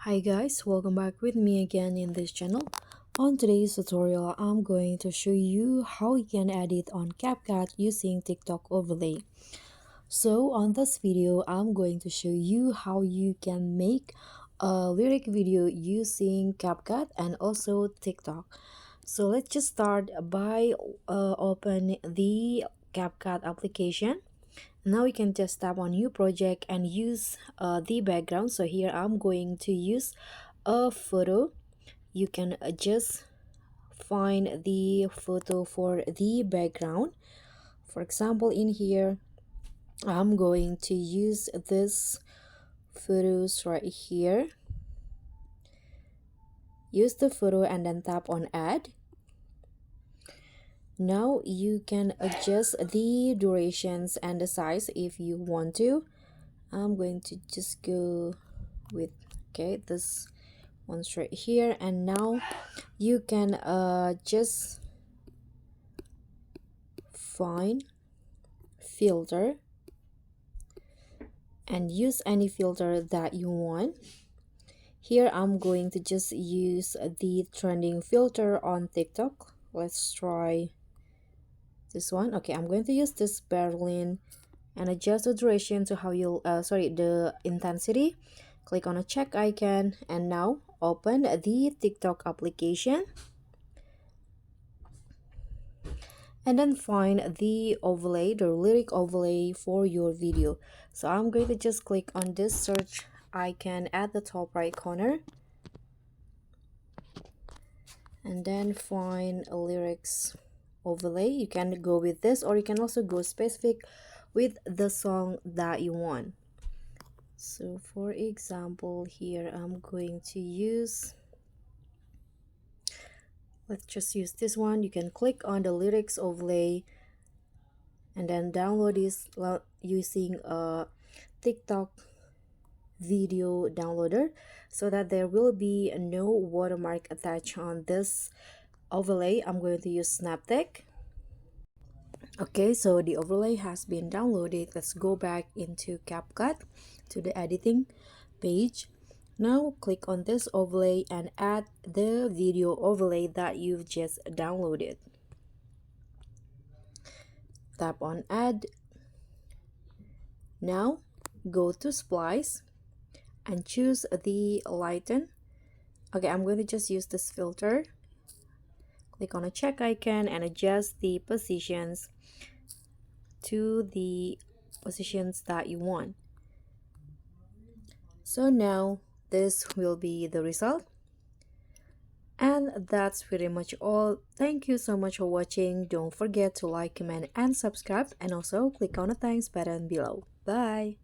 Hi guys, welcome back with me again in this channel. On today's tutorial, I'm going to show you how you can edit on CapCut using TikTok overlay. So on this video, I'm going to show you how you can make a lyric video using CapCut and also TikTok. So let's just start by open the CapCut application. Now we can just tap on new project and use the background. So here I'm going to use a photo. You can just find the photo for the background. For example, in here I'm going to use this photos right here. Use the photo and then tap on add. Now you can adjust the durations and the size if you want to. I'm going to just go with this one's right here, and now you can just find filter and use any filter that you want. Here I'm going to just use the trending filter on TikTok. Let's try this one. Okay, I'm going to use this Berlin and adjust the duration to how you'll the intensity. Click on a check icon and now open the TikTok application and then find the overlay, the lyric overlay for your video. So I'm going to just click on this search icon at the top right corner and then find a lyrics overlay. You can go with this, or you can also go specific with the song that you want. So for example, here I'm going to use, let's just use this one. You can click on the lyrics overlay and then download this using a TikTok video downloader, so that there will be no watermark attached on this overlay. I'm going to use Snaptech. Okay, so the overlay has been downloaded. Let's go back into CapCut to the editing page. Now click on this overlay and add the video overlay that you've just downloaded. Tap on add. Now go to splice and choose the lighten. Okay, I'm going to just use this filter. Click on a check icon and adjust the positions to the positions that you want. So now this will be the result. And that's pretty much all. Thank you so much for watching. Don't forget to like, comment, and subscribe, and also click on the thanks button below. Bye.